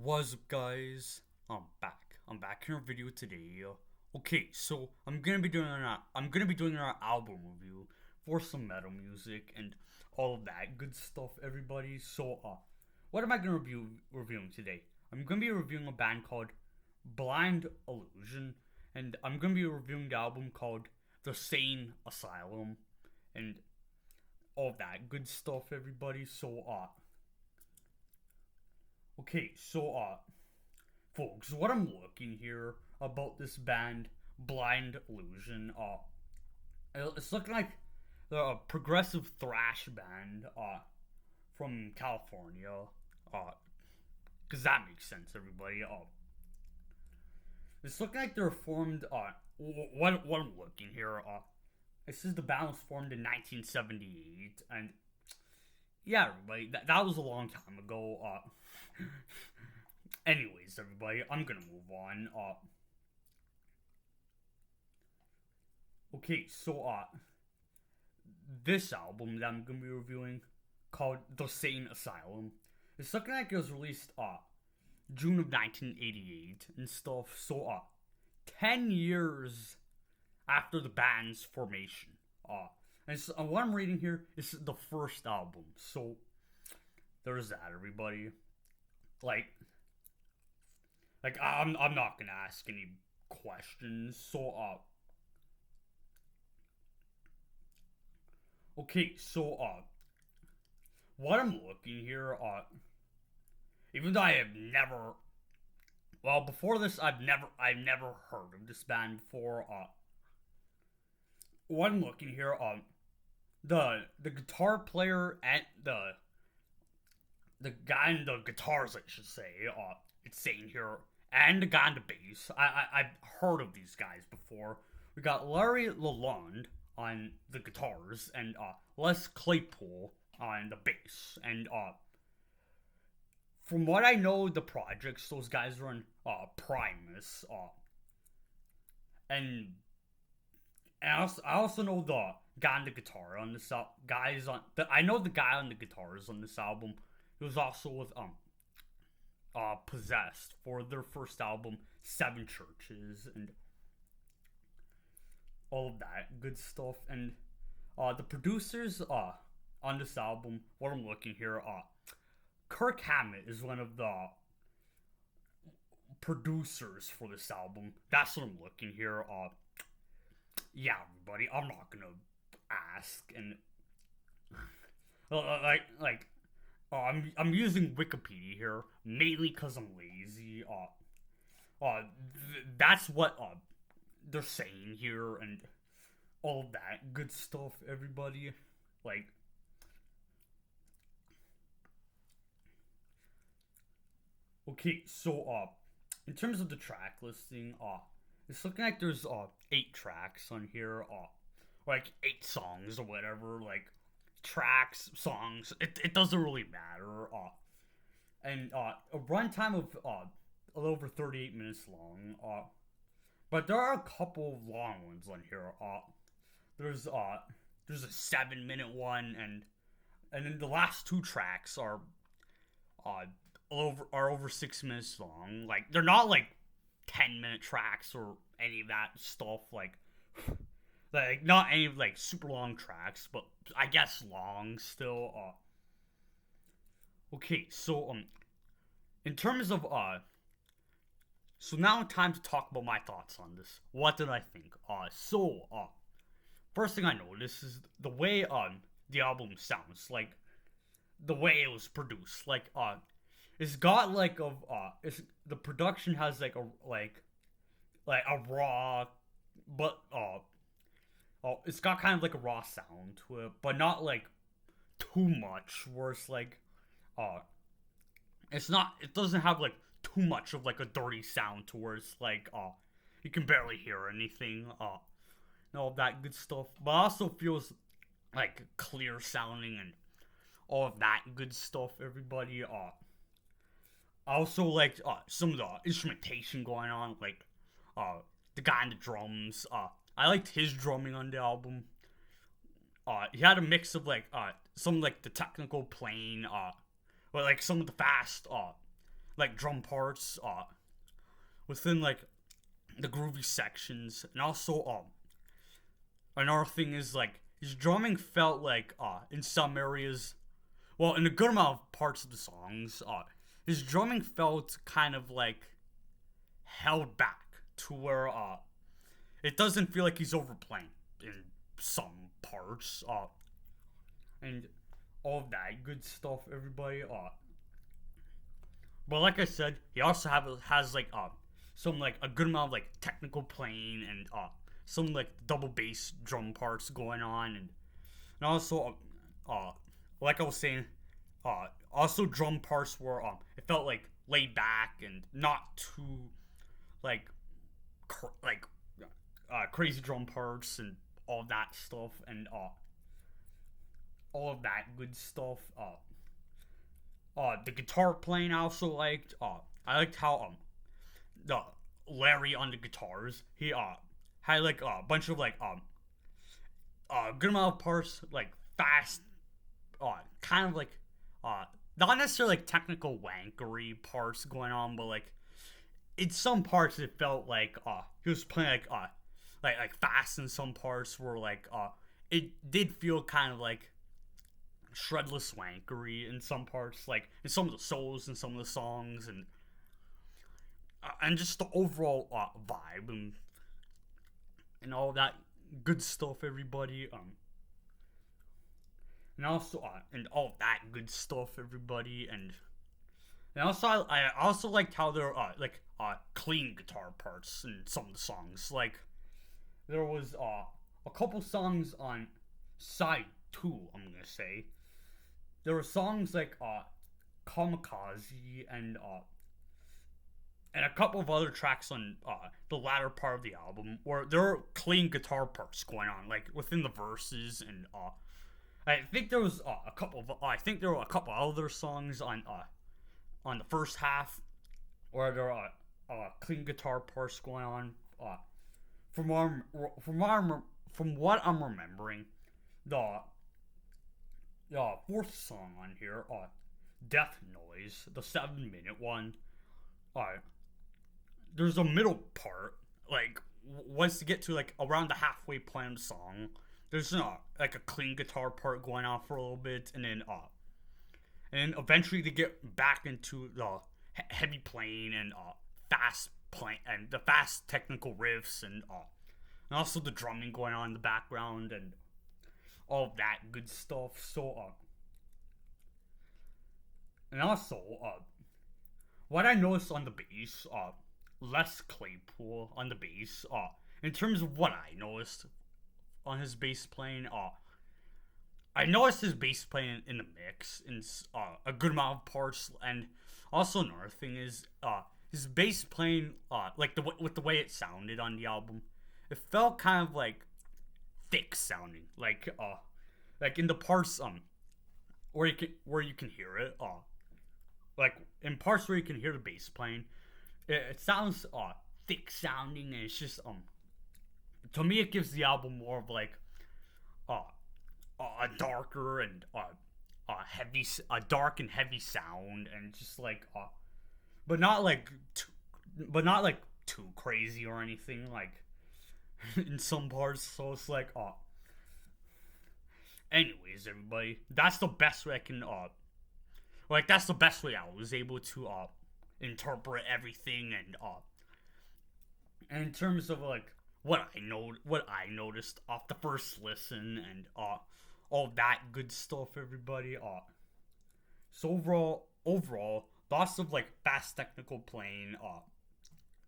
What's up, guys? I'm back. I'm back in our video today. Okay, so I'm gonna be doing our album review for some metal music and all of that good stuff, everybody. What am I gonna reviewing today? I'm gonna be reviewing a band called Blind Illusion, and I'm gonna be reviewing the album called The Sane Asylum, and all of that good stuff, everybody. Folks, what I'm looking here about this band, Blind Illusion, it's looking like they're a progressive thrash band, from California, uh, cause that makes sense, everybody. It's looking like they're formed, what I'm looking here, it says the band was formed in 1978, and yeah, everybody, that was a long time ago, anyways, everybody, I'm gonna move on, okay, this album that I'm gonna be reviewing, called The Sane Asylum, it's looking like it was released June of 1988 and stuff. 10 years after the band's formation. What I'm reading here is the first album. So there's that, everybody. Like, I'm not gonna ask any questions. Okay, what I'm looking here, even though I have never, well, before this, I've never heard of this band before. What I'm looking here, the guitar player and the guy in the guitars, I should say, it's saying here, and the guy on the bass. I've heard of these guys before. We got Larry Lalonde on the guitars and Les Claypool on the bass. And from what I know, the projects those guys are on Primus. And I also know the guy on the guitar on this guys on the I know the guy on the guitars on this album. He was also with Possessed for their first album, Seven Churches, and all of that good stuff. And the producers on this album, what I'm looking here, Kirk Hammett is one of the producers for this album. That's what I'm looking here. Yeah, everybody, I'm not gonna ask and I'm using Wikipedia here mainly because I'm lazy. That's what they're saying here and all of that good stuff, everybody. Like, okay, in terms of the track listing, it's looking like there's 8 tracks on here, like 8 songs or whatever, like tracks, songs. It doesn't really matter. And a runtime of a little over 38 minutes long. But there are a couple of long ones on here. There's uh there's a 7 minute one, and then the last 2 tracks uh over 6 minutes long. Like, they're not like 10-minute tracks or any of that stuff. Like not any of like super long tracks, but I guess long still. Okay, in terms of so now time to talk about my thoughts on this. What did I think? First thing I noticed is the way the album sounds, like the way it was produced. Like, it's got like it's the production has like a raw, but it's got kind of like a raw sound to it, but not like too much. Where it's like, uh, it's not. It doesn't have like too much of like a dirty sound to where it's like, you can barely hear anything. And all of that good stuff. But it also feels like clear sounding and all of that good stuff. Everybody. I also liked some of the instrumentation going on, like the guy on the drums. I liked his drumming on the album. He had a mix of like some like the technical playing, but like some of the fast like drum parts within like the groovy sections, and also another thing is like his drumming felt like in some areas, well, in a good amount of parts of the songs, his drumming felt kind of like held back to where it doesn't feel like he's overplaying in some parts, and all of that good stuff, everybody. But like I said, he also has like some like a good amount of like technical playing and some like double bass drum parts going on, and also like I was saying, also drum parts where it felt like laid back and not too like like crazy drum parts and all that stuff, and all of that good stuff. The guitar playing I also liked. I liked how the Larry on the guitars, he had like a bunch of like good amount of parts like fast, kind of like not necessarily like technical wankery parts going on, but like in some parts it felt like he was playing like fast in some parts where like it did feel kind of like shredless wankery in some parts, like in some of the solos and some of the songs, and just the overall vibe and all that good stuff, everybody. And also and all that good stuff, everybody, and also I also liked how there like clean guitar parts in some of the songs. Like there was a couple songs on side two, I'm gonna say. There were songs like Kamikaze and a couple of other tracks on the latter part of the album where there were clean guitar parts going on, like within the verses, and I think there was a couple of I think there were a couple other songs on the first half where there are clean guitar parts going on. From what from what I'm remembering, the fourth song on here, Death Noise, the 7-minute one, there's a middle part, like, once you get to, like, around the halfway point of the song, there's, like, a clean guitar part going on for a little bit, and then eventually they get back into the heavy playing and, fast playing, and the fast technical riffs, and also the drumming going on in the background, and all of that good stuff. So, and also, what I noticed on the bass, Les Claypool on the bass, in terms of what I noticed on his bass playing, I noticed his bass playing in the mix in a good amount of parts, and also another thing is, his bass playing, like with the way it sounded on the album, it felt kind of like thick sounding, like in the parts where you can hear it, like in parts where you can hear the bass playing, it sounds thick sounding, and it's just to me it gives the album more of like a darker and heavy, a dark and heavy sound, and just like but not like too crazy or anything, like in some parts. So it's like anyways, everybody, that's the best way I can like that's the best way I was able to interpret everything, and in terms of like what I noticed off the first listen, and all that good stuff, everybody. So overall, lots of like fast technical playing,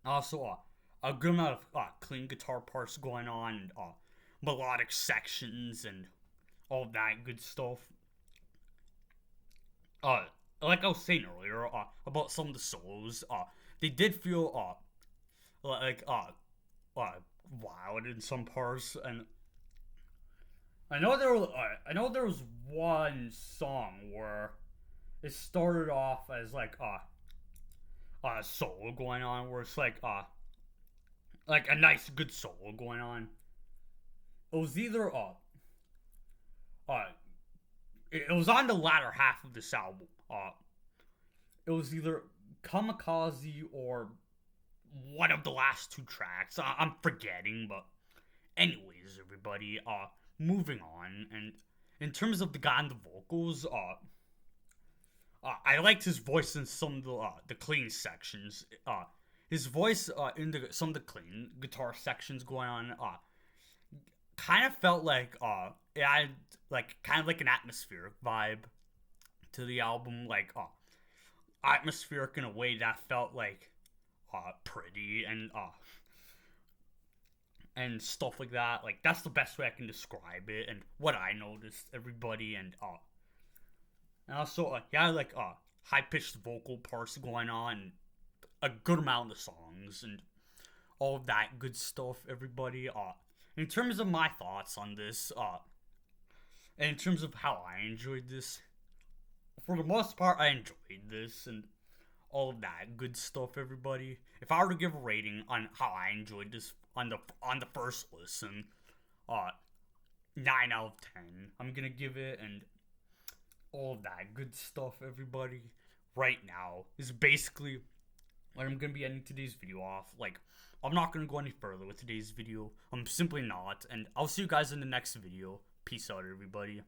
also a good amount of clean guitar parts going on, and melodic sections, and all that good stuff. Like I was saying earlier, about some of the solos, they did feel like loud in some parts, and I know there was one song where it started off as like a solo going on, where it's like a nice good solo going on. It was either uh it was on the latter half of this album. It was either Kamikaze or one of the last two tracks. I'm forgetting, but anyways, everybody. Moving on, and in terms of the guy on the vocals, I liked his voice in some of the clean sections. His voice in some of the clean guitar sections going on, kind of felt like it had like kind of like an atmospheric vibe to the album, like atmospheric in a way that felt like pretty and stuff like that. Like that's the best way I can describe it and what I noticed, everybody, and also yeah, like high pitched vocal parts going on, a good amount of songs and all of that good stuff, everybody. In terms of my thoughts on this, and in terms of how I enjoyed this, for the most part, I enjoyed this and all of that good stuff, everybody. If I were to give a rating on how I enjoyed this on the first listen, uh, 9 out of 10. I'm gonna give it, and all of that good stuff, everybody. Right now is basically what I'm gonna be ending today's video off. Like, I'm not gonna go any further with today's video. I'm simply not, and I'll see you guys in the next video. Peace out, everybody.